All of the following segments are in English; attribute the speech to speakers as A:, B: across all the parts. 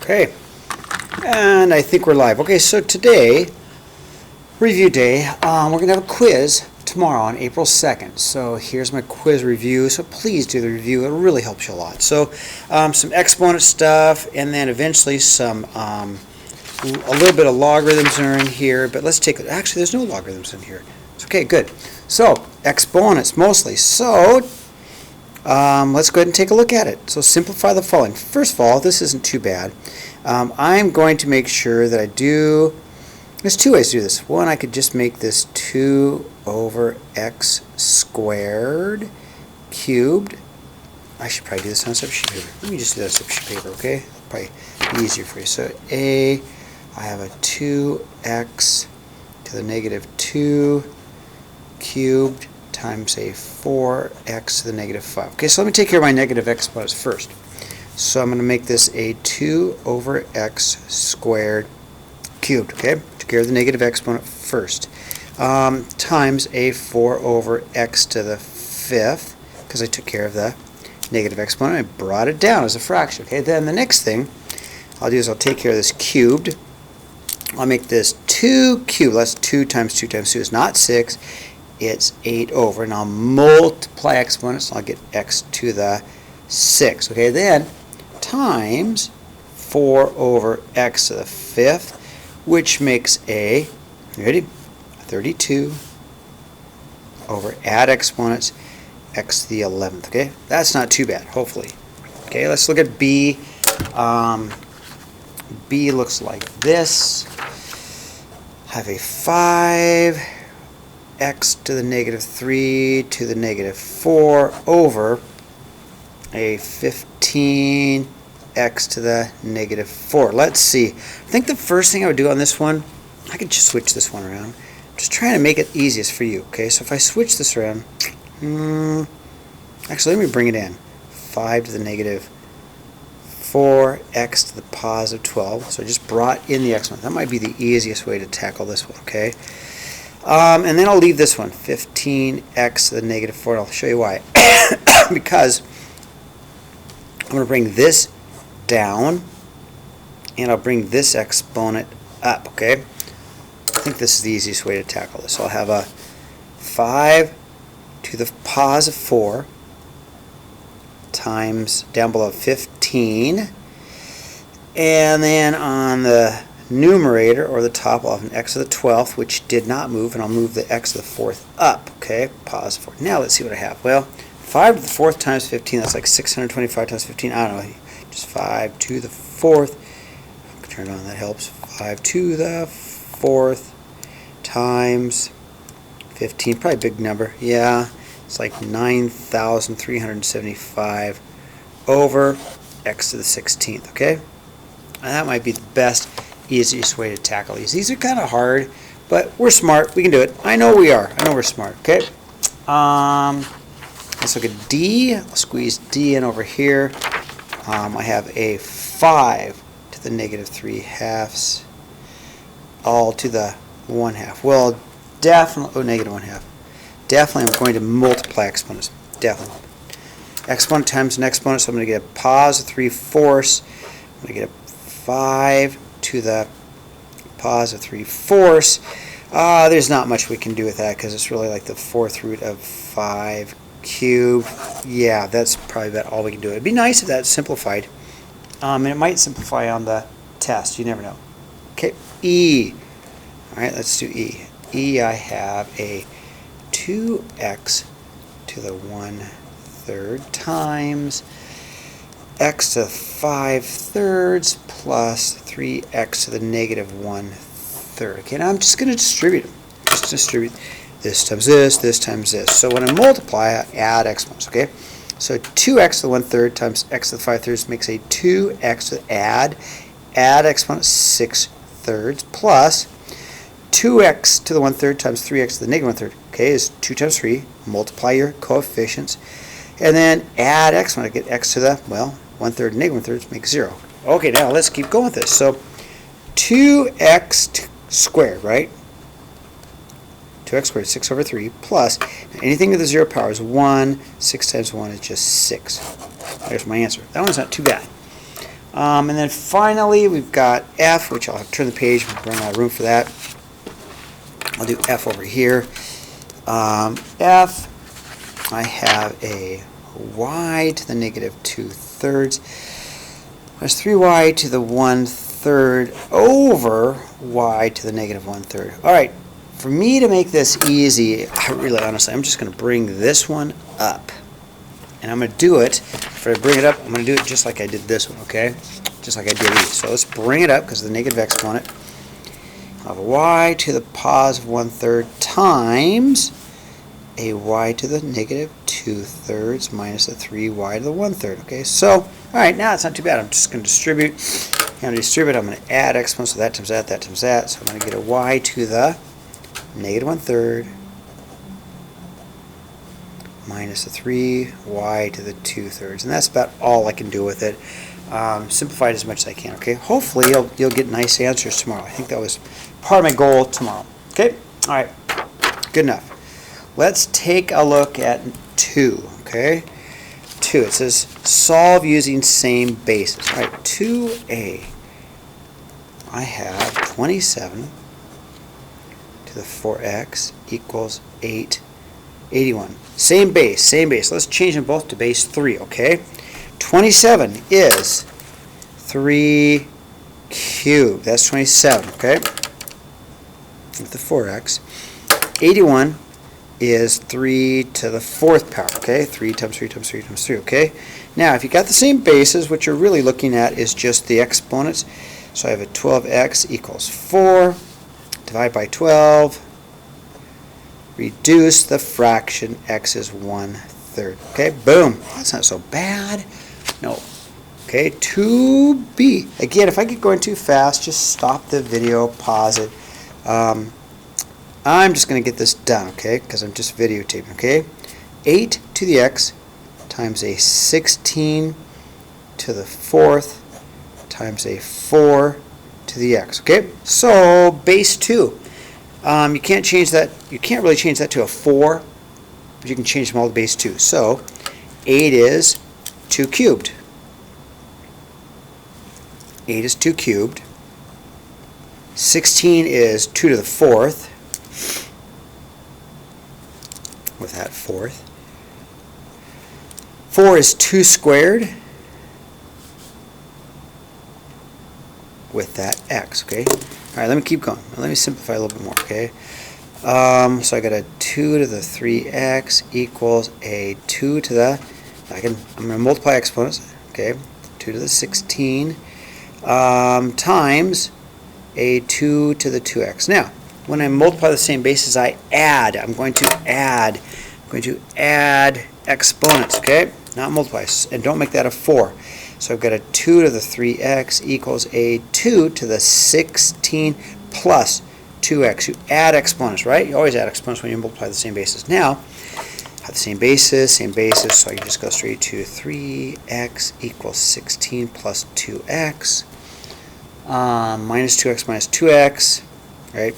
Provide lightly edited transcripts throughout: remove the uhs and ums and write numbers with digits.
A: Okay, and I think we're live. Okay, so today, review day, we're going to have a quiz tomorrow on April 2nd. So here's my quiz review, so please do the review. It really helps you a lot. So some exponent stuff, and then eventually some, a little bit of logarithms are in here, but let's take, actually there's no logarithms in here. It's okay, good. So, exponents mostly. So, let's go ahead and take a look at it. So simplify the following. First of all, this isn't too bad. I'm going to make sure that I do, there's two ways to do this. One, I could just make this 2 over x squared cubed. I should probably do this on a separate sheet of paper. Let me just do that on a separate sheet of paper, okay? Probably be easier for you. So I have a 2x to the negative 2 cubed times a 4x to the negative 5. Okay, so let me take care of my negative exponents first. So I'm going to make this a 2 over x squared cubed. Okay, took care of the negative exponent first. Times a 4 over x to the 5th, because I took care of the negative exponent. I brought it down as a fraction. Okay, then the next thing I'll do is I'll take care of this cubed. I'll make this 2 cubed. That's 2 times 2 times 2 is not 6. It's 8 over, and I'll multiply exponents, and I'll get x to the 6. Okay, then times 4 over x to the 5th, which makes a, ready? 32 over add exponents, x to the 11th. Okay, that's not too bad, hopefully. Okay, let's look at b. B looks like this. Have a 5. X to the negative 3 to the negative 4 over a 15 x to the negative 4. Let's see. I think the first thing I would do on this one, I could just switch this one around. I'm just trying to make it easiest for you. Okay, so if I switch this around, actually let me bring it in. 5 to the negative 4x to the positive 12. So I just brought in the exponent. That might be the easiest way to tackle this one. Okay. And then I'll leave this one, 15x to the negative 4. I'll show you why. Because I'm going to bring this down, and I'll bring this exponent up, okay? I think this is the easiest way to tackle this. So I'll have a 5 to the positive 4 times down below 15. And then on the numerator, or the top, I'll have an x to the 12th, which did not move, and I'll move the x to the 4th up, okay, positive 4. Now let's see what I have. Well, 5 to the 4th times 15, that's like 625 times 15, I don't know, just 5 to the 4th, turn it on, that helps, 5 to the 4th times 15, probably a big number, yeah, it's like 9,375 over x to the 16th, okay, and that might be the best, easiest way to tackle these. These are kind of hard, but we're smart. We can do it. I know we are. I know we're smart. Okay. Let's look at D. I'll squeeze D in over here. I have a 5 to the negative 3/2 all to the 1/2. Well, definitely, negative 1/2. Definitely I'm going to multiply exponents. Definitely. Exponent times an exponent, so I'm going to get a positive 3/4. I'm going to get a 5 to the positive 3/4. There's not much we can do with that because it's really like the 4th root of 5 cubed. Yeah, that's probably about all we can do. It'd be nice if that simplified. And it might simplify on the test. You never know. Okay, E. Alright, let's do E. E, I have a 2x to the 1/3 times x to the 5/3 plus 3x to the negative 1/3. Okay, now I'm just going to distribute them. Just distribute this times this times this. So when I multiply, I add exponents. Okay, so 2x to the 1/3 times x to the 5/3 makes a 2x to add exponent 6/3 plus 2x to the 1/3 times 3x to the negative 1/3. Okay, is 2 times 3. Multiply your coefficients, and then add exponent. I get x to the, well, 1/3 and negative 1/3 makes 0. Okay, now let's keep going with this. So 2x squared, right? 2x squared is 6 over 3 plus anything with a 0 power is 1. 6 times 1 is just 6. There's my answer. That one's not too bad. And then finally, we've got f, which I'll have to turn the page, run out of room for that. I'll do f over here. F, I have a y to the negative 2/3 plus 3y to the 1/3 over y to the negative 1/3. All right, for me to make this easy, really honestly, I'm just going to bring this one up. And I'm going to do it, if I bring it up, I'm going to do it just like I did this one, okay? Just like I did these. So let's bring it up because of the negative exponent. I'll have a y to the positive 1/3 times a y to the negative 2/3 minus a 3y to the 1/3. Okay, so, all right, now it's not too bad. I'm just going to distribute. I'm going to distribute. I'm going to add exponents, so that times that, that times that. So I'm going to get a y to the negative 1/3 minus a 3y to the 2/3. And that's about all I can do with it. Simplify it as much as I can, okay? Hopefully you'll get nice answers tomorrow. I think that was part of my goal tomorrow. Okay? All right. Good enough. Let's take a look at 2, okay? 2, it says solve using same basis. All right, 2a. I have 27 to the 4x equals 81. Same base, same base. Let's change them both to base 3, okay? 27 is 3 cubed. That's 27, okay? With the 4x. 81 is 3 to the 4th power, okay? 3 times 3 times 3 times 3, okay? Now, if you got the same bases, what you're really looking at is just the exponents. So I have a 12x equals 4. Divide by 12. Reduce the fraction x is 1/3. Okay, boom. That's not so bad. No. Okay, 2b. Again, if I get going too fast, just stop the video, pause it. I'm just going to get this done, okay, because I'm just videotaping, okay? 8 to the x times a 16 to the 4th times a 4 to the x, okay? So, base 2. You can't change that. You can't really change that to a 4, but you can change them all to base 2. So, 8 is 2 cubed. 8 is 2 cubed. 16 is 2 to the 4th. With that 4th. 4 is 2 squared. With that x, okay? All right, let me keep going. Let me simplify a little bit more, okay? So I got a 2 to the 3x equals a 2 to the, I'm going to multiply exponents, okay? 2 to the 16 times a 2 to the 2x. Now, when I multiply the same bases, I add. I'm going to add exponents, okay? Not multiply, and don't make that a 4. So I've got a 2 to the 3x equals a 2 to the 16 plus 2x. You add exponents, right? You always add exponents when you multiply the same bases. Now, have the same basis, so I can just go straight to 3x equals 16 plus 2x. Minus 2x minus 2x, right?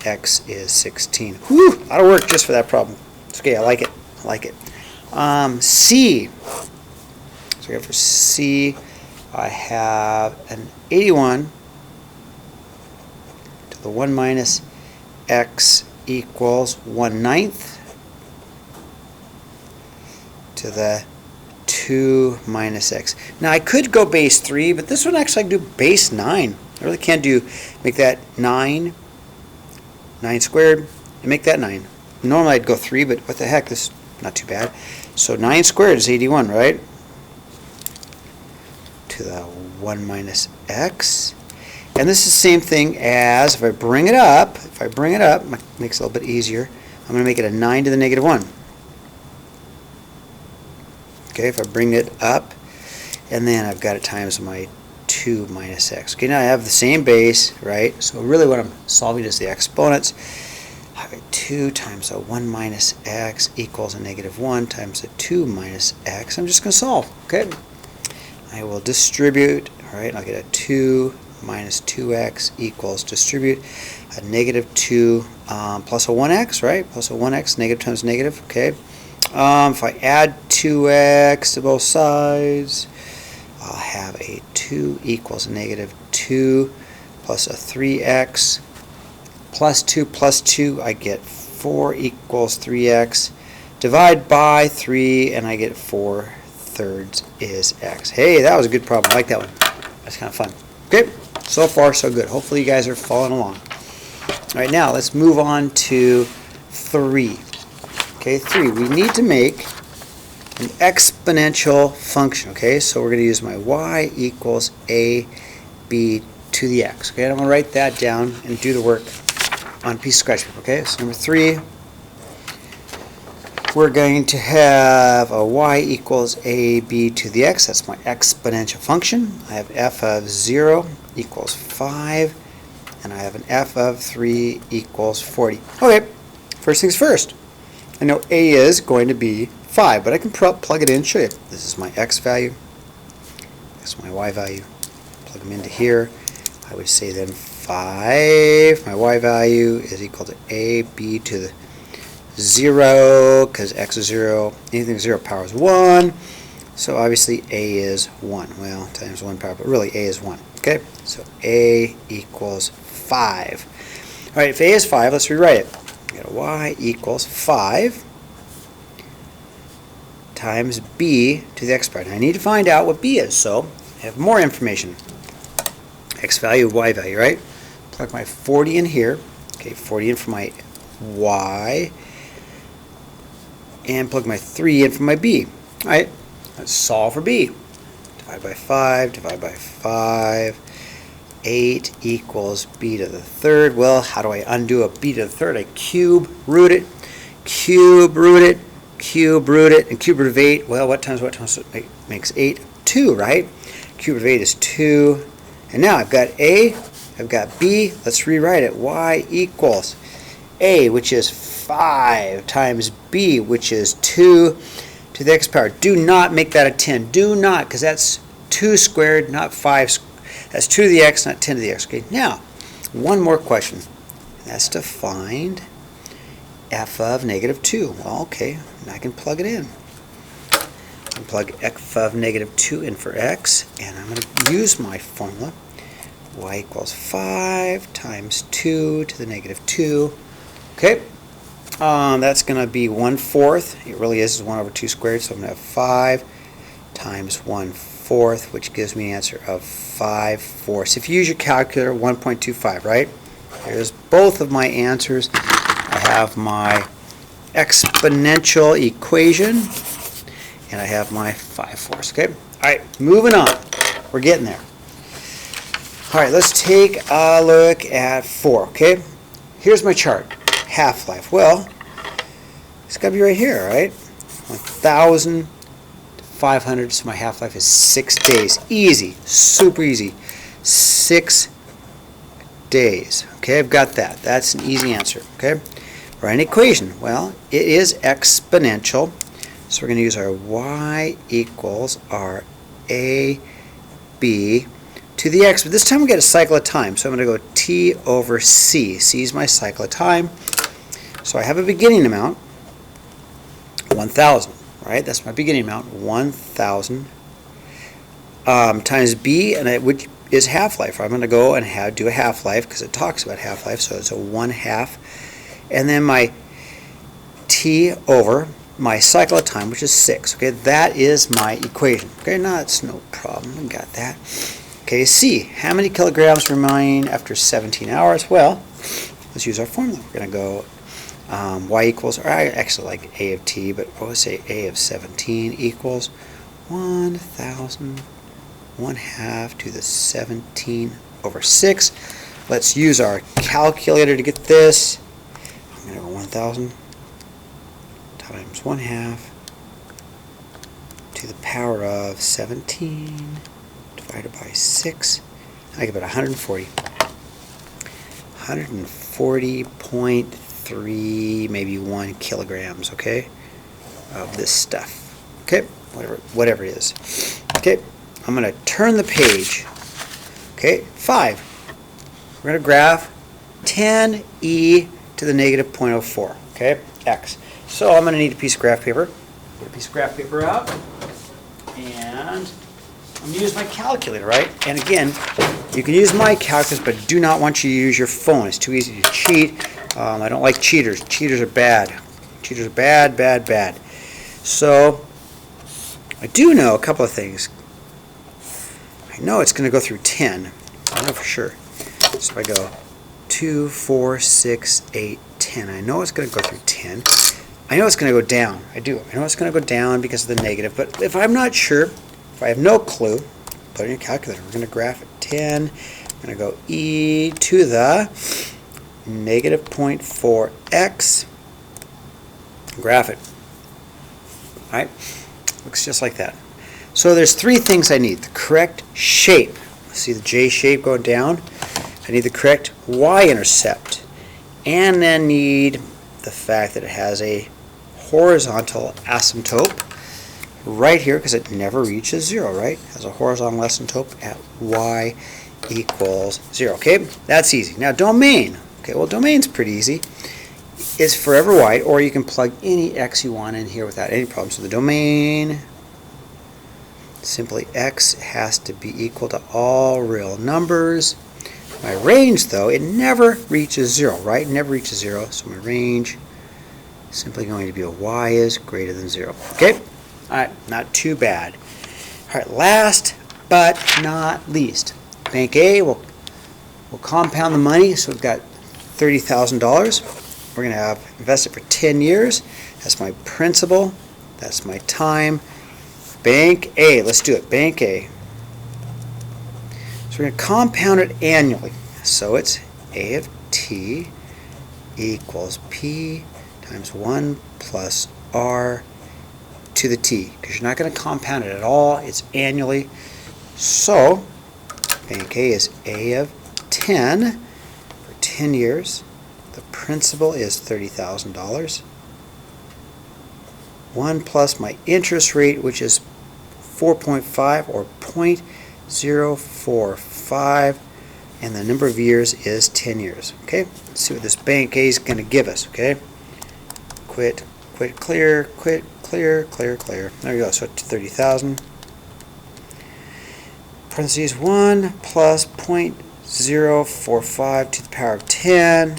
A: X is 16. Whew, a lot of work just for that problem. It's okay, I like it. I like it. C. So for C, I have an 81 to the 1 minus x equals 1/9 to the 2 minus x. Now I could go base 3, but this one actually I can do base 9. I really can't make that 9 squared, and make that 9. Normally I'd go 3, but what the heck, this is not too bad. So 9 squared is 81, right? To the 1 minus x. And this is the same thing as, if I bring it up, makes it a little bit easier, I'm going to make it a 9 to the negative 1. Okay, if I bring it up, and then I've got it times my 2 minus x. Okay, now I have the same base, right? So really what I'm solving is the exponents. I have a 2 times a 1 minus x equals a negative 1 times a 2 minus x. I'm just going to solve, okay? I will distribute, all right, I'll get a 2 minus 2x equals distribute a negative 2 plus a 1x, right? Plus a 1x, negative times negative, okay? If I add 2x to both sides, I'll have a 2 equals negative 2 plus a 3x plus 2, I get 4 equals 3x. Divide by 3, and I get 4/3 is x. Hey, that was a good problem. I like that one. That's kind of fun. Okay, so far so good. Hopefully you guys are following along. All right, now let's move on to 3. Okay, 3. We need to make an exponential function. Okay, so we're going to use my y equals ab to the x. Okay, and I'm going to write that down and do the work on a piece of scratch paper. Okay, so number 3, we're going to have a y equals ab to the x. That's my exponential function. I have f of 0 equals 5, and I have an f of 3 equals 40. Okay, first things first. I know a is going to be 5, but I can plug it in and show you. This is my x value. This is my y value. Plug them into here. I would say then 5, my y value is equal to ab to the 0, because x is 0. Anything 0 power is 1. So obviously a is 1. Well, times 1 power, but really a is 1. Okay, so a equals 5. All right, if a is 5, let's rewrite it. We got a y equals 5 times b to the x power. Now I need to find out what b is, so I have more information. X value, y value, right? Plug my 40 in here. Okay, 40 in for my y. And plug my 3 in for my b. All right, let's solve for b. Divide by 5, divide by 5. 8 equals b to the 3rd. Well, how do I undo a b to the 3rd? I cube root it, cube root it, cube root it, and cube root of 8. Well, what times makes 8? 2, right? Cube root of 8 is 2. And now I've got a, I've got b. Let's rewrite it. Y equals a, which is 5, times b, which is 2 to the x power. Do not make that a 10. Do not, because that's 2 squared, not 5 squared. That's 2 to the x, not 10 to the x. Okay, now, one more question. That's to find f of negative 2. Well, okay, now I can plug it in. I can plug f of negative 2 in for x, and I'm going to use my formula. Y equals 5 times 2 to the negative 2. Okay, that's going to be 1/4. It really is 1 over 2 squared, so I'm going to have 5 times 1/4, which gives me an answer of 5/4. If you use your calculator, 1.25, right? Here's both of my answers. I have my exponential equation, and I have my 5/4. Okay? All right, moving on. We're getting there. All right, let's take a look at 4, okay? Here's my chart. Half-life. Well, it's got to be right here, right? 1,500, so my half-life is 6 days. Easy, super easy. 6 days. Okay, I've got that. That's an easy answer, okay? Write an equation. Well, it is exponential, so we're going to use our y equals our a b to the x, but this time we get a cycle of time, so I'm going to go t over c. C is my cycle of time. So I have a beginning amount, 1,000, right? That's my beginning amount, 1,000 times b, and which is half-life. I'm going to go and do a half-life because it talks about half-life, so it's a 1/2. And then my t over my cycle of time, which is 6. Okay, that is my equation. Okay, now that's no problem. I got that. Okay, C. How many kilograms remain after 17 hours? Well, let's use our formula. We're going to go y equals, or I actually like a of t, but I would say a of 17 equals 1,000, 1/2 to the 17 over 6. Let's use our calculator to get this. I'm going to go 1,000 times 1/2 to the power of 17 divided by 6. I get about 140. 140.3, maybe 1 kilograms, okay, of this stuff. Okay, whatever it is. Okay, I'm going to turn the page. Okay, 5. We're going to graph 10e to the negative 0.04. Okay, x. So I'm going to need a piece of graph paper. Get a piece of graph paper out, and I'm going to use my calculator, right? And again, you can use my calculator, but do not want you to use your phone. It's too easy to cheat. I don't like cheaters. Cheaters are bad. Cheaters are bad, bad, bad. So I do know a couple of things. I know it's going to go through 10. I know for sure. So I go 2, 4, 6, 8, 10. I know it's going to go through 10. I know it's going to go down. I do. I know it's going to go down because of the negative. But if I'm not sure, if I have no clue, put it in your calculator. We're going to graph it 10. I'm going to go e to the negative 0.4x. Graph it. All right. Looks just like that. So there's three things I need. The correct shape. See the J shape going down? I need the correct y-intercept. And then need the fact that it has a horizontal asymptote right here because it never reaches 0, right? It has a horizontal asymptote at y equals 0. Okay, that's easy. Now domain. Okay, well domain's pretty easy. It's forever y, or you can plug any x you want in here without any problem. So the domain, simply x has to be equal to all real numbers. My range, though, it never reaches 0, right? It never reaches 0. So my range is simply going to be a y is greater than 0. Okay? All right, not too bad. All right, last but not least, Bank A will compound the money. So we've got $30,000. We're going to have invested for 10 years. That's my principal. That's my time. Bank A, let's do it. Bank A. So we're going to compound it annually. So it's A of t equals P times 1 plus R to the t. Because you're not going to compound it at all. It's annually. So Bank A is A of 10 for 10 years. The principal is $30,000. 1 plus my interest rate, which is 4.5 or 0.045, and the number of years is 10 years. Okay, let's see what this Bank A is going to give us. Okay, quit, clear, quit, clear, clear, clear. There you go. So 30,000. Parentheses 1 plus 0.045 to the power of 10.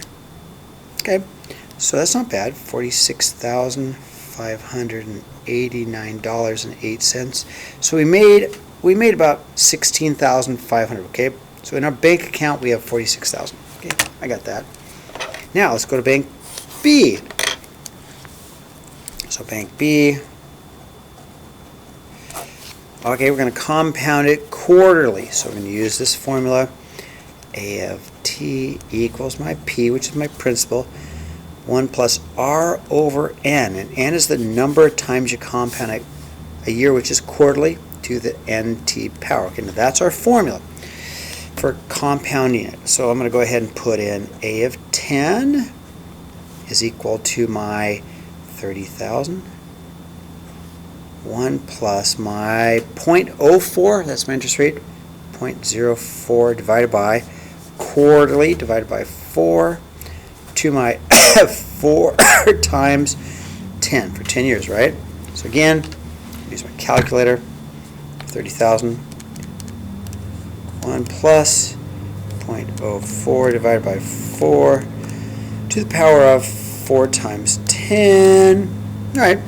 A: Okay, so that's not bad. $46,589.08. So we made about $16,500. Okay, so in our bank account we have $46,000. Okay, I got that. Now let's go to Bank B. So Bank B. Okay, we're going to compound it quarterly. So we're going to use this formula. A of t equals my p, which is my principal, 1 plus r over n. And n is the number of times you compound a year, which is quarterly, to the nt power. Okay, now that's our formula for compounding it. So I'm going to go ahead and put in A of 10 is equal to my 30,000. 1 plus my 0.04, that's my interest rate, 0.04 divided by quarterly divided by 4 to my 4 times 10 for 10 years, right? So again, use my calculator. 30,000. 1 plus 0.04 divided by 4 to the power of 4 times 10. All right,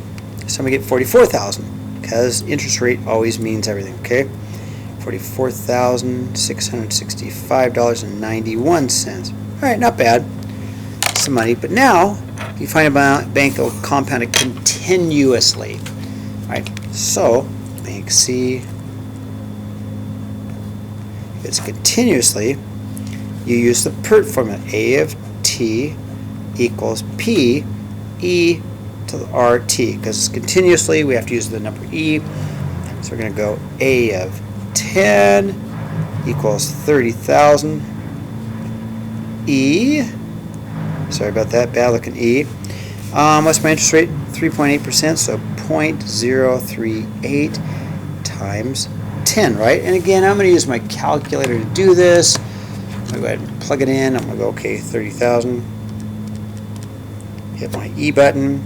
A: so I'm going to get 44,000 because interest rate always means everything, okay? $44,665.91. All right, not bad. Some money, but now you find a bank that will compound it continuously. All right, so Bank C, if it's continuously, you use the PERT formula. A of t equals P e to the RT. Because it's continuously, we have to use the number e. So we're going to go A of 10 equals 30,000 E. Sorry about that, bad looking E. What's my interest rate? 3.8%, so 0.038 times 10, right? And again, I'm going to use my calculator to do this. I'm going to go ahead and plug it in. I'm going to go, okay, 30,000. Hit my E button.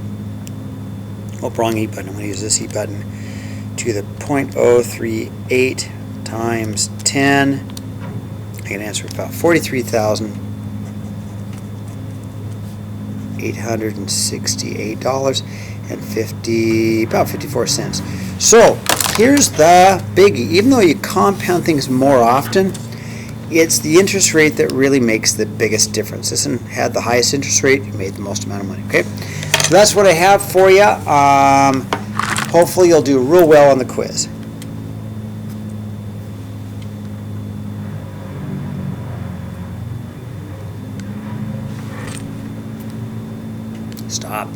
A: Oh, wrong E button. I'm going to use this E button. To the 0.038 times 10. I can answer about $43,868 about 54 cents. So here's the biggie. Even though you compound things more often, it's the interest rate that really makes the biggest difference. This one had the highest interest rate, you made the most amount of money. Okay, so that's what I have for you. Hopefully you'll do real well on the quiz. Stop.